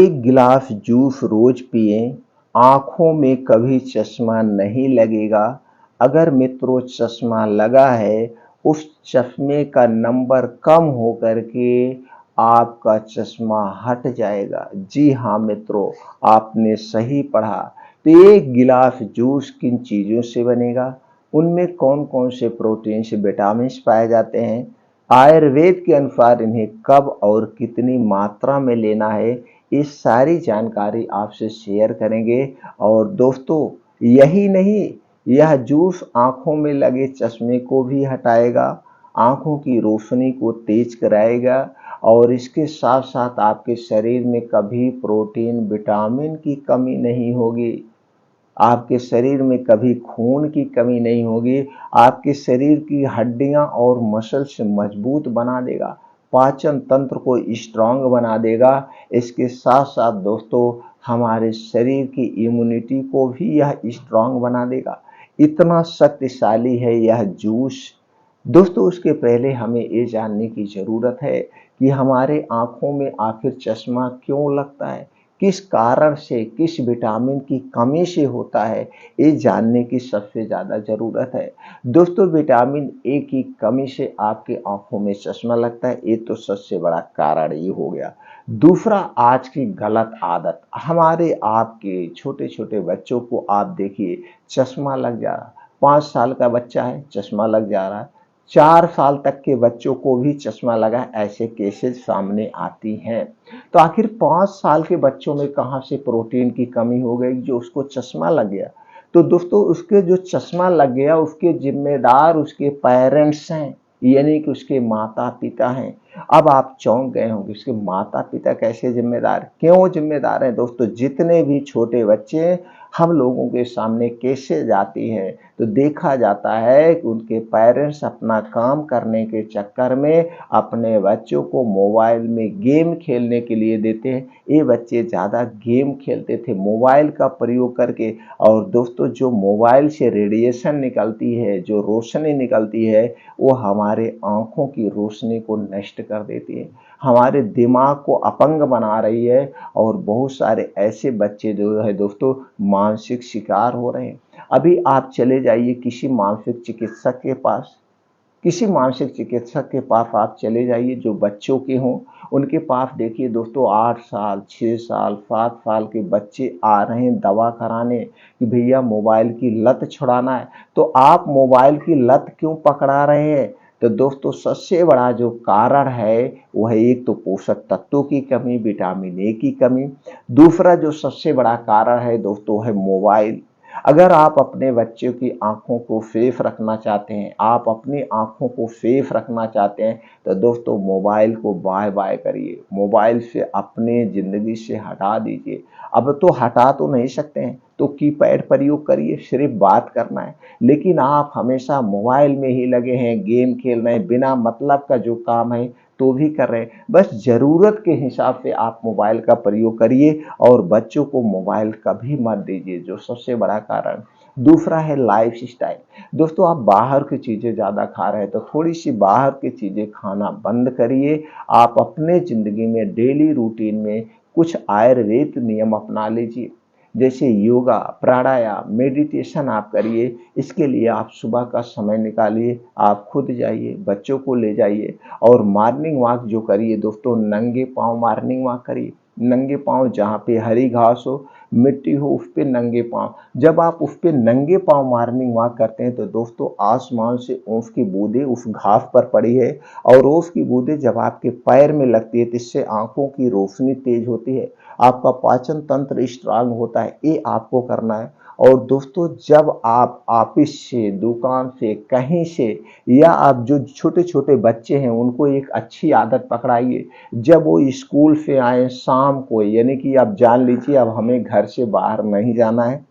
एक गिलास जूस रोज पिएं, आंखों में कभी चश्मा नहीं लगेगा। अगर मित्रों चश्मा लगा है, उस चश्मे का नंबर कम हो करके आपका चश्मा हट जाएगा। जी हाँ मित्रों, आपने सही पढ़ा। तो एक गिलास जूस किन चीज़ों से बनेगा, उनमें कौन कौन से प्रोटीन से विटामिन पाए जाते हैं, आयुर्वेद के अनुसार इन्हें कब और कितनी मात्रा में लेना है, ये सारी जानकारी आपसे शेयर करेंगे। और दोस्तों यही नहीं, यह जूस आंखों में लगे चश्मे को भी हटाएगा, आंखों की रोशनी को तेज कराएगा और इसके साथ साथ आपके शरीर में कभी प्रोटीन विटामिन की कमी नहीं होगी, आपके शरीर में कभी खून की कमी नहीं होगी, आपके शरीर की हड्डियां और मसल्स मजबूत बना देगा, पाचन तंत्र को स्ट्रांग बना देगा। इसके साथ साथ दोस्तों हमारे शरीर की इम्यूनिटी को भी यह स्ट्रांग बना देगा। इतना शक्तिशाली है यह जूस। दोस्तों उसके पहले हमें ये जानने की ज़रूरत है कि हमारे आँखों में आखिर चश्मा क्यों लगता है, किस कारण से, किस विटामिन की कमी से होता है, ये जानने की सबसे ज़्यादा ज़रूरत है। दोस्तों विटामिन ए की कमी से आपकी आँखों में चश्मा लगता है, ये तो सबसे बड़ा कारण ये हो गया। दूसरा, आज की गलत आदत, हमारे आपके छोटे छोटे बच्चों को आप देखिए चश्मा लग जा रहा, 5 साल का बच्चा है चश्मा लग जा रहा है, 4 साल तक के बच्चों को भी चश्मा लगा, ऐसे केसेस सामने आती हैं। तो आखिर 5 साल के बच्चों में कहाँ से प्रोटीन की कमी हो गई जो उसको चश्मा लग गया। तो दोस्तों उसके जो चश्मा लग गया उसके जिम्मेदार उसके पेरेंट्स हैं, यानी कि उसके माता पिता हैं। अब आप चौंक गए होंगे, उसके माता पिता कैसे जिम्मेदार, क्यों जिम्मेदार हैं। दोस्तों जितने भी छोटे बच्चे हम लोगों के सामने कैसे जाती है तो देखा जाता है कि उनके पेरेंट्स अपना काम करने के चक्कर में अपने बच्चों को मोबाइल में गेम खेलने के लिए देते हैं। ये बच्चे ज़्यादा गेम खेलते थे मोबाइल का प्रयोग करके। और दोस्तों जो मोबाइल से रेडिएशन निकलती है, जो रोशनी निकलती है, वो हमारे आँखों की रोशनी को नष्ट कर देती है, हमारे दिमाग को अपंग बना रही है। और बहुत सारे ऐसे बच्चे जो है दोस्तों मानसिक शिकार हो रहे हैं। अभी आप चले जाइए किसी मानसिक चिकित्सक के पास, किसी मानसिक चिकित्सक के पास आप चले जाइए जो बच्चों के हों, उनके पास देखिए दोस्तों 8 साल 6 साल 7 साल के बच्चे आ रहे हैं दवा कराने कि भैया मोबाइल की लत छुड़ाना है। तो आप मोबाइल की लत क्यों पकड़ा रहे हैं। तो दोस्तों सबसे बड़ा जो कारण है वह एक तो पोषक तत्वों की कमी, विटामिन ए की कमी। दूसरा जो सबसे बड़ा कारण है दोस्तों है मोबाइल। अगर आप अपने बच्चों की आंखों को सेफ रखना चाहते हैं, आप अपनी आंखों को सेफ रखना चाहते हैं, तो दोस्तों मोबाइल को बाय बाय करिए, मोबाइल से अपने ज़िंदगी से हटा दीजिए। अब तो हटा तो नहीं सकते हैं तो कीपैड प्रयोग करिए, सिर्फ बात करना है। लेकिन आप हमेशा मोबाइल में ही लगे हैं, गेम खेल रहे हैं, बिना मतलब का जो काम है तो भी कर रहे हैं। बस ज़रूरत के हिसाब से आप मोबाइल का प्रयोग करिए और बच्चों को मोबाइल कभी मत दीजिए, जो सबसे बड़ा कारण। दूसरा है लाइफस्टाइल। दोस्तों आप बाहर की चीज़ें ज़्यादा खा रहे हैं तो थोड़ी सी बाहर की चीज़ें खाना बंद करिए। आप अपने ज़िंदगी में डेली रूटीन में कुछ आयुर्वेद नियम अपना लीजिए, जैसे योगा, प्राणायाम, मेडिटेशन आप करिए। इसके लिए आप सुबह का समय निकालिए, आप खुद जाइए, बच्चों को ले जाइए और मॉर्निंग वॉक जो करिए दोस्तों, नंगे पाँव मॉर्निंग वॉक करिए। नंगे पाँव जहाँ पे हरी घास हो, मिट्टी हो, उस पे नंगे पाँव। जब आप उस पे नंगे पाँव मॉर्निंग वॉक करते हैं तो दोस्तों आसमान से ओस की बूंदें उस घास पर पड़ी है और ओस की बूंदें जब आपके पैर में लगती है तो इससे आंखों की रोशनी तेज होती है, आपका पाचन तंत्र स्ट्रांग होता है। ये आपको करना है। और दोस्तों जब आप ऑफिस से, दुकान से, कहीं से, या आप जो छोटे छोटे बच्चे हैं उनको एक अच्छी आदत पकड़ाइए। जब वो स्कूल से आए शाम को, यानी कि आप जान लीजिए अब हमें घर से बाहर नहीं जाना है,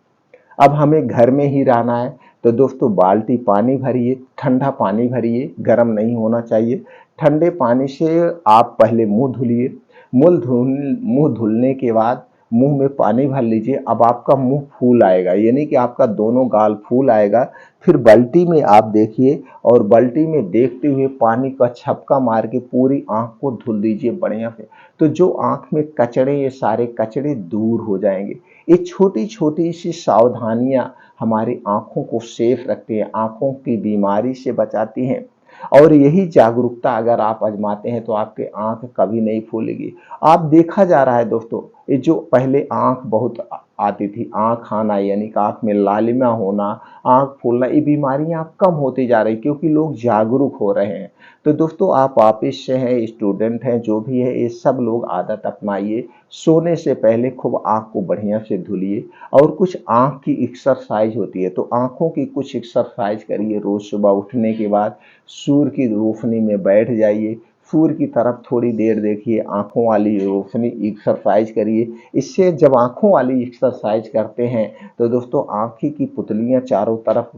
अब हमें घर में ही रहना है, तो दोस्तों बाल्टी पानी भरिए, ठंडा पानी भरिए, गर्म नहीं होना चाहिए। ठंडे पानी से आप पहले मुंह धुलिए, मुंह धुलने के बाद मुंह में पानी भर लीजिए। अब आपका मुंह फूल आएगा, यानी कि आपका दोनों गाल फूल आएगा। फिर बाल्टी में आप देखिए और बाल्टी में देखते हुए पानी का छपका मार के पूरी आंख को धुल दीजिए बढ़िया से। तो जो आंख में कचड़े, ये सारे कचड़े दूर हो जाएंगे। ये छोटी छोटी सी सावधानियां हमारी आंखों को सेफ रखती हैं, आंखों की बीमारी से बचाती हैं। और यही जागरूकता अगर आप आजमाते हैं तो आपके आंख कभी नहीं फूलेगी। आप देखा जा रहा है दोस्तों, ये जो पहले आंख बहुत आती थी, आंख आना यानी कि आंख में लालिमा होना, आंख फूलना, ये बीमारियां अब कम होती जा रही क्योंकि लोग जागरूक हो रहे हैं। तो दोस्तों आप ऑफिस से हैं, स्टूडेंट हैं, जो भी है, ये सब लोग आदत अपनाइए। सोने से पहले खूब आंख को बढ़िया से धुलिए और कुछ आंख की एक्सरसाइज होती है, तो आंखों की कुछ एक्सरसाइज करिए। रोज सुबह उठने के बाद सूर्य की रोशनी में बैठ जाइए, सूर्य की तरफ थोड़ी देर देखिए, आंखों वाली रोशनी एक्सरसाइज करिए। इससे जब आंखों वाली एक्सरसाइज करते हैं तो दोस्तों आंखी की पुतलियां चारों तरफ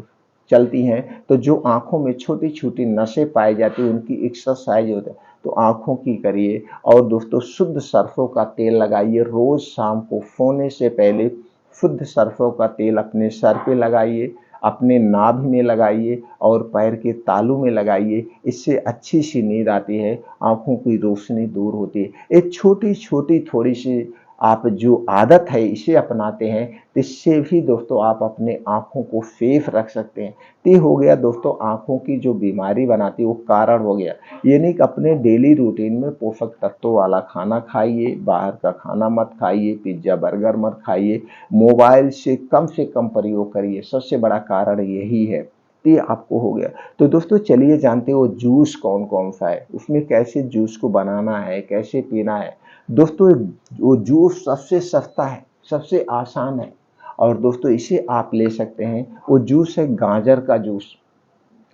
चलती हैं, तो जो आंखों में छोटी छोटी नसें पाई जाती हैं उनकी एक्सरसाइज होता है। तो आंखों की करिए। और दोस्तों शुद्ध सरसों का तेल लगाइए, रोज शाम को सोने से पहले शुद्ध सरसों का तेल अपने सर पे लगाइए, अपने नाभि में लगाइए और पैर के तालू में लगाइए। इससे अच्छी सी नींद आती है, आंखों की रोशनी दूर होती है। एक छोटी छोटी थोड़ी सी आप जो आदत है इसे अपनाते हैं तो इससे भी दोस्तों आप अपने आंखों को सेफ रख सकते हैं। तो ये हो गया दोस्तों आंखों की जो बीमारी बनाती है वो कारण हो गया। यानी कि अपने डेली रूटीन में पोषक तत्वों वाला खाना खाइए, बाहर का खाना मत खाइए, पिज्जा बर्गर मत खाइए, मोबाइल से कम प्रयोग करिए, सबसे बड़ा कारण यही है। ये आपको हो गया। तो दोस्तों चलिए जानते हो जूस कौन कौन सा है, उसमें कैसे जूस को बनाना है, कैसे पीना है। दोस्तों वो जूस सबसे सस्ता है, सबसे आसान है और दोस्तों इसे आप ले सकते हैं। वो जूस है गाजर का जूस।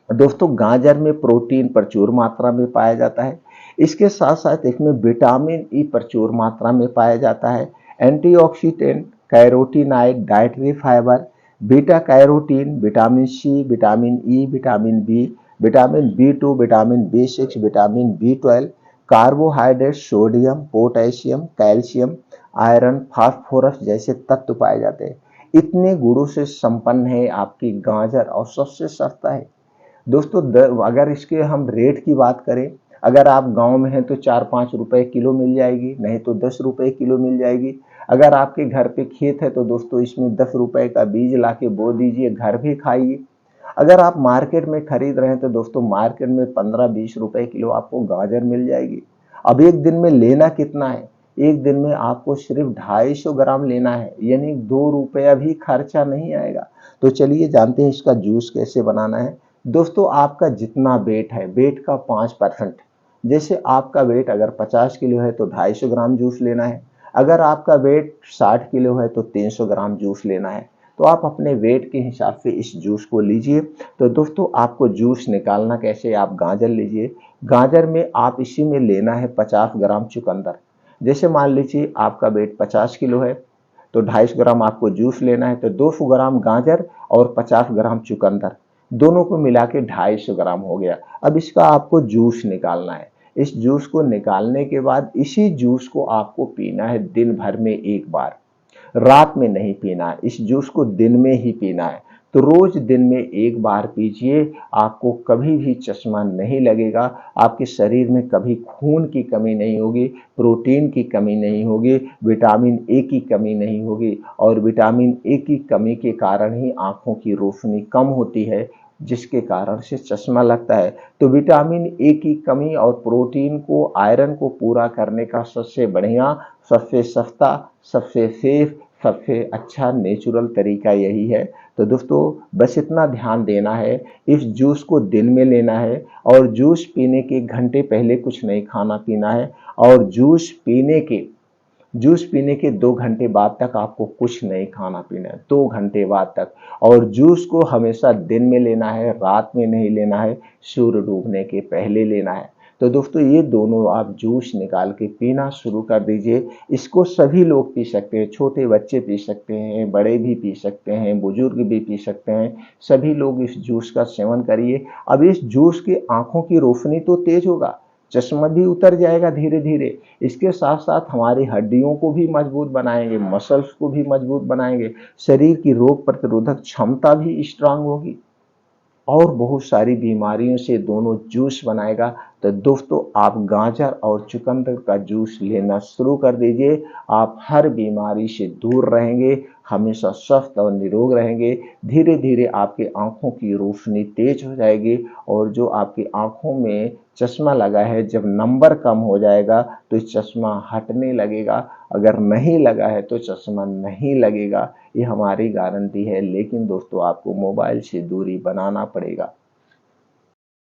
दोस्तों गाजर में प्रोटीन प्रचुर मात्रा में पाया जाता है, इसके साथ साथ इसमें विटामिन ई प्रचुर मात्रा में पाया जाता है। Antioxidant, carotenoid, dietary fibre, beta carotene, vitamin C, vitamin E, vitamin B, vitamin B 2, vitamin B 6, vitamin B 12, carbohydrate, sodium, potassium, calcium, iron, phosphorus जैसे तत्व पाए जाते हैं। इतने गुणों से संपन्न है आपकी गाजर और सबसे सस्ता है। दोस्तों अगर इसके हम रेट की बात करें, अगर आप गांव में हैं तो 4-5 रुपए किलो मिल जाएगी, नहीं तो 10 रुपए किलो मिल जाएगी। अगर आपके घर पे खेत है तो दोस्तों इसमें 10 रुपए का बीज लाके बो दीजिए, घर भी खाइए। अगर आप मार्केट में खरीद रहे हैं तो दोस्तों मार्केट में 15-20 रुपए किलो आपको गाजर मिल जाएगी। अब एक दिन में लेना कितना है, एक दिन में आपको सिर्फ 250 ग्राम लेना है, यानी 2 रुपया भी खर्चा नहीं आएगा। तो चलिए जानते हैं इसका जूस कैसे बनाना है। दोस्तों आपका जितना वेट है, वेट का 5%, जैसे आपका वेट अगर 50 किलो है तो 250 ग्राम जूस लेना है। अगर आपका वेट 60 किलो है तो 300 ग्राम जूस लेना है। तो आप अपने वेट के हिसाब से इस जूस को लीजिए। तो दोस्तों आपको जूस निकालना कैसे, आप गाजर लीजिए, गाजर में आप इसी में लेना है 50 ग्राम चुकंदर। जैसे मान लीजिए आपका वेट 50 किलो है तो 250 ग्राम आपको जूस लेना है, तो 200 ग्राम गाजर और 50 ग्राम चुकंदर दोनों को मिला के 250 ग्राम हो गया। अब इसका आपको जूस निकालना है। इस जूस को निकालने के बाद इसी जूस को आपको पीना है दिन भर में एक बार, रात में नहीं पीना है। इस जूस को दिन में ही पीना है। तो रोज दिन में एक बार पीजिए, आपको कभी भी चश्मा नहीं लगेगा, आपके शरीर में कभी खून की कमी नहीं होगी, प्रोटीन की कमी नहीं होगी, विटामिन ए की कमी नहीं होगी। और विटामिन ए की कमी के कारण ही आंखों की रोशनी कम होती है, जिसके कारण से चश्मा लगता है। तो विटामिन ए की कमी और प्रोटीन को, आयरन को पूरा करने का सबसे बढ़िया, सबसे सस्ता, सबसे सेफ, सबसे अच्छा नेचुरल तरीका यही है। तो दोस्तों बस इतना ध्यान देना है, इस जूस को दिन में लेना है और जूस पीने के घंटे पहले कुछ नहीं खाना पीना है, और जूस पीने के 2 घंटे बाद तक आपको कुछ नहीं खाना पीना है, 2 घंटे बाद तक। और जूस को हमेशा दिन में लेना है, रात में नहीं लेना है, सूर्य डूबने के पहले लेना है। तो दोस्तों ये दोनों आप जूस निकाल के पीना शुरू कर दीजिए। इसको सभी लोग पी सकते हैं, छोटे बच्चे पी सकते हैं, बड़े भी पी सकते हैं, बुजुर्ग भी पी सकते हैं, सभी लोग इस जूस का सेवन करिए। अब इस जूस की आंखों की रोशनी तो तेज होगा, चश्मा भी उतर जाएगा धीरे धीरे। इसके साथ साथ हमारी हड्डियों को भी मजबूत बनाएंगे, मसल्स को भी मजबूत बनाएंगे, शरीर की रोग प्रतिरोधक क्षमता भी स्ट्रांग होगी और बहुत सारी बीमारियों से दोनों जूस बनाएगा। तो दोस्तों आप गाजर और चुकंदर का जूस लेना शुरू कर दीजिए। आप हर बीमारी से दूर रहेंगे, हमेशा स्वस्थ और निरोग रहेंगे। धीरे धीरे आपकी आंखों की रोशनी तेज हो जाएगी और जो आपकी आंखों में चश्मा लगा है, जब नंबर कम हो जाएगा तो चश्मा हटने लगेगा। अगर नहीं लगा है तो चश्मा नहीं लगेगा, ये हमारी गारंटी है। लेकिन दोस्तों आपको मोबाइल से दूरी बनाना पड़ेगा।